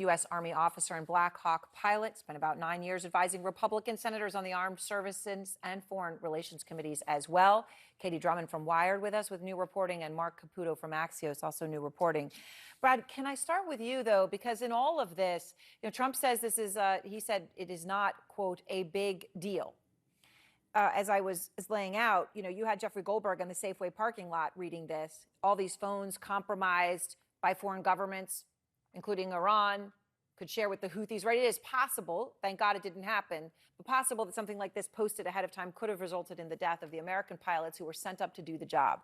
U.S. Army officer and Black Hawk pilot, spent about 9 years advising Republican senators on the Armed Services and Foreign Relations Committees as well. Katie Drummond from Wired with us with new reporting, and Mark Caputo from Axios, also new reporting. Brad, can I start with you, though, because in all of this, Trump says this is, he said it is not, quote, a big deal. As I was laying out, you had Jeffrey Goldberg on the Safeway parking lot reading this, all these phones compromised by foreign governments, including Iran, could share with the Houthis, right? It is possible, thank God it didn't happen, but possible that something like this posted ahead of time could have resulted in the death of the American pilots who were sent up to do the job.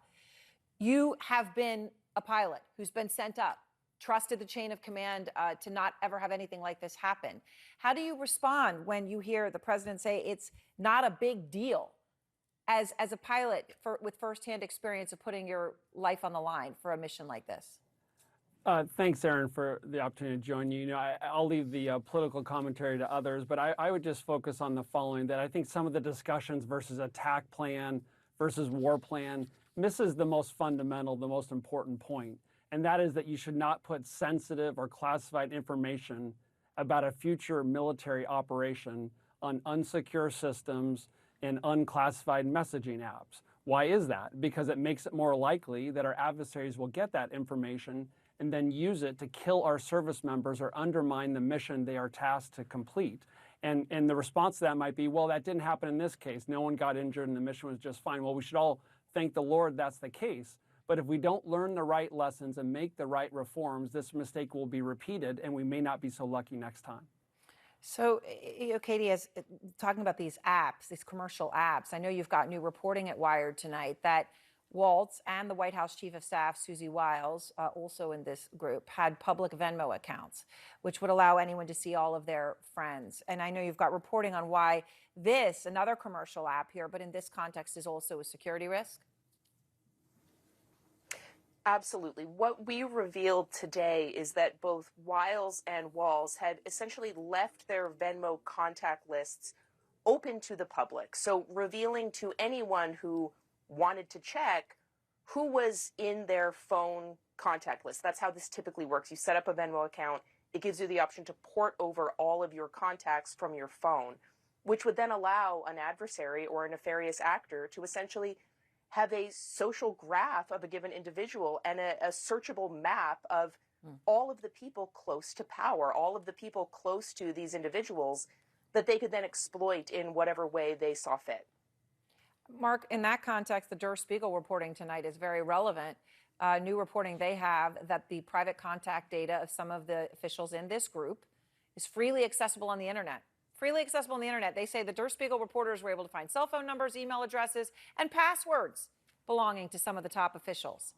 You have been a pilot who's been sent up, trusted the chain of command to not ever have anything like this happen. How do you respond when you hear the president say it's not a big deal as a pilot with firsthand experience of putting your life on the line for a mission like this? Thanks, Aaron, for the opportunity to join you. I'll leave the political commentary to others, but I would just focus on the following, that I think some of the discussions versus attack plan versus war plan misses the most fundamental, the most important point, and that is that you should not put sensitive or classified information about a future military operation on unsecure systems and unclassified messaging apps. Why is that? Because it makes it more likely that our adversaries will get that information and then use it to kill our service members or undermine the mission they are tasked to complete. And the response to that might be, well, that didn't happen in this case. No one got injured and the mission was just fine. Well, we should all thank the Lord that's the case. But if we don't learn the right lessons and make the right reforms, this mistake will be repeated and we may not be so lucky next time. So, Katie, as talking about these apps, these commercial apps, I know you've got new reporting at Wired tonight that Waltz and the White House Chief of Staff, Susie Wiles, also in this group, had public Venmo accounts, which would allow anyone to see all of their friends. And I know you've got reporting on why this, another commercial app here, but in this context is also a security risk. Absolutely. What we revealed today is that both Wiles and Walls had essentially left their Venmo contact lists open to the public. So revealing to anyone who wanted to check who was in their phone contact list. That's how this typically works. You set up a Venmo account. It gives you the option to port over all of your contacts from your phone, which would then allow an adversary or a nefarious actor to essentially have a social graph of a given individual and a searchable map of all of the people close to power, all of the people close to these individuals that they could then exploit in whatever way they saw fit. Mark, in that context, the Der Spiegel reporting tonight is very relevant. New reporting they have that the private contact data of some of the officials in this group is freely accessible on the internet. Freely accessible on the internet. They say the Der Spiegel reporters were able to find cell phone numbers, email addresses, and passwords belonging to some of the top officials.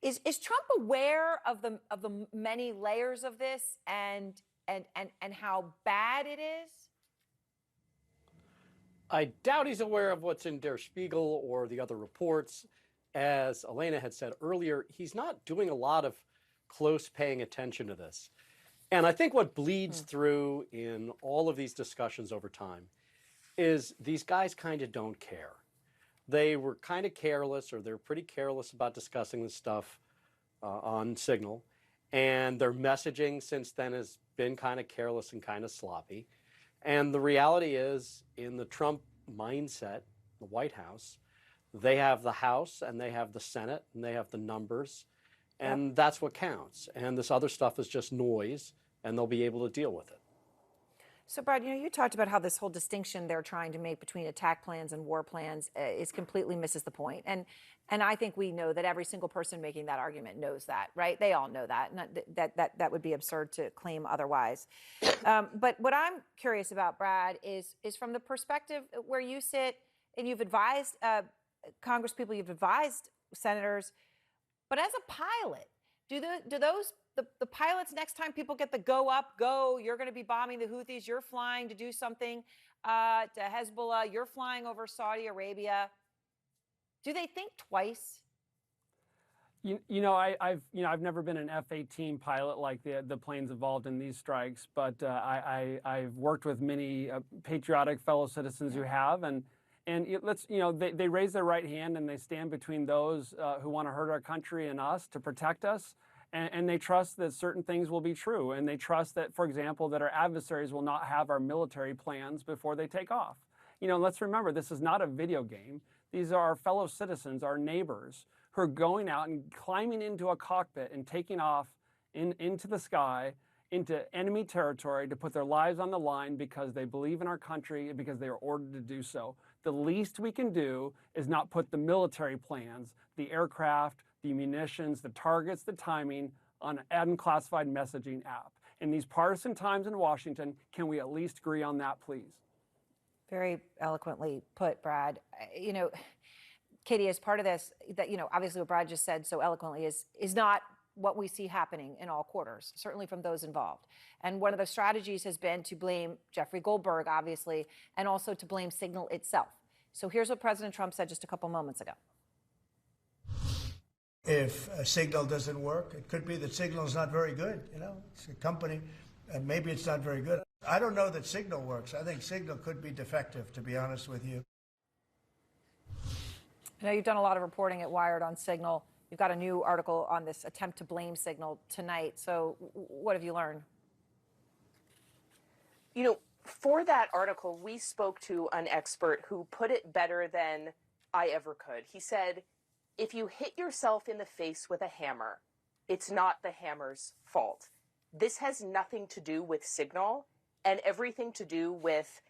Is Trump aware of the many layers of this and how bad it is? I doubt he's aware of what's in Der Spiegel or the other reports. As Elena had said earlier, he's not doing a lot of close paying attention to this. And I think what bleeds through in all of these discussions over time is these guys kind of don't care. They were kind of careless, or they're pretty careless about discussing this stuff on Signal. And their messaging since then has been kind of careless and kind of sloppy. And the reality is, in the Trump mindset, the White House, they have the House and they have the Senate and they have the numbers, and that's what counts. And this other stuff is just noise, and they'll be able to deal with it. So, Brad, you talked about how this whole distinction they're trying to make between attack plans and war plans is completely misses the point. And I think we know that every single person making that argument knows that, right? They all know that. That would be absurd to claim otherwise. But what I'm curious about, Brad, is from the perspective where you sit and you've advised Congress people, you've advised senators, but as a pilot, do those the pilots, next time people get the go, you're going to be bombing the Houthis, you're flying to do something to Hezbollah, you're flying over Saudi Arabia. Do they think twice? I've never been an F-18 pilot like the planes involved in these strikes, but I've worked with many patriotic fellow citizens who have, they raise their right hand and they stand between those who want to hurt our country and us to protect us. And they trust that certain things will be true. And they trust that, for example, that our adversaries will not have our military plans before they take off. Let's remember, this is not a video game. These are our fellow citizens, our neighbors, who are going out and climbing into a cockpit and taking off into the sky, into enemy territory to put their lives on the line because they believe in our country and because they are ordered to do so. The least we can do is not put the military plans, the aircraft, the munitions, the targets, the timing on an unclassified messaging app. In these partisan times in Washington, can we at least agree on that, please? Very eloquently put, Brad. Katie, as part of this, that obviously what Brad just said so eloquently is not what we see happening in all quarters, certainly from those involved. And one of the strategies has been to blame Jeffrey Goldberg, obviously, and also to blame Signal itself. So here's what President Trump said just a couple moments ago. If a Signal doesn't work, it could be that Signal is not very good. It's a company, and maybe it's not very good. I don't know that Signal works. I think Signal could be defective, to be honest with you. I know you've done a lot of reporting at Wired on Signal. You've got a new article on this attempt to blame Signal tonight. So what have you learned? For that article, we spoke to an expert who put it better than I ever could. He said, if you hit yourself in the face with a hammer, it's not the hammer's fault. This has nothing to do with Signal and everything to do with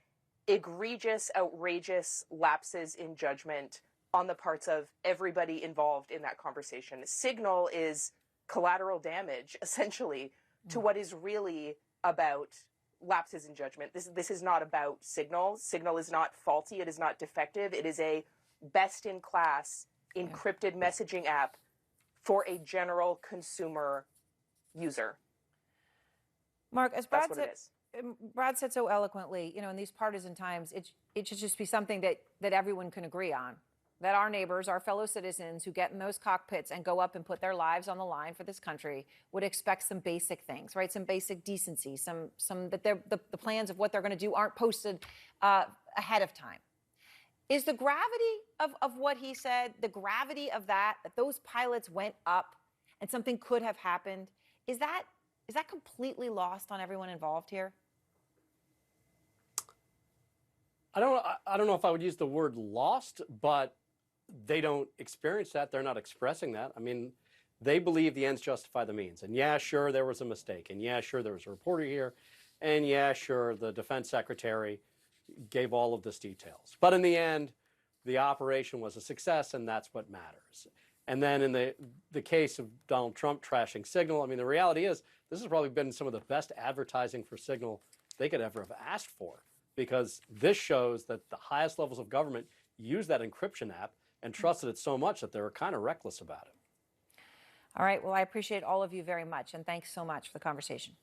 egregious, outrageous lapses in judgment on the parts of everybody involved in that conversation. Signal is collateral damage, essentially, to what is really about lapses in judgment. This is not about Signal. Signal is not faulty. It is not defective. It is a best-in-class encrypted messaging app for a general consumer user. Mark, as Brad said so eloquently, in these partisan times, it should just be something that everyone can agree on. That our neighbors, our fellow citizens who get in those cockpits and go up and put their lives on the line for this country would expect some basic things, right? Some basic decency, some that the plans of what they're going to do aren't posted ahead of time. Is the gravity of what he said, the gravity of that those pilots went up and something could have happened, is that completely lost on everyone involved here? I don't know if I would use the word lost, but they don't experience that. They're not expressing that. I mean, they believe the ends justify the means. And yeah, sure, there was a mistake. And yeah, sure, there was a reporter here. And yeah, sure, the defense secretary gave all of this details. But in the end, the operation was a success, and that's what matters. And then in the case of Donald Trump trashing Signal, I mean, the reality is this has probably been some of the best advertising for Signal they could ever have asked for, because this shows that the highest levels of government use that encryption app and trusted it so much that they were kind of reckless about it. All right. Well, I appreciate all of you very much, and thanks so much for the conversation.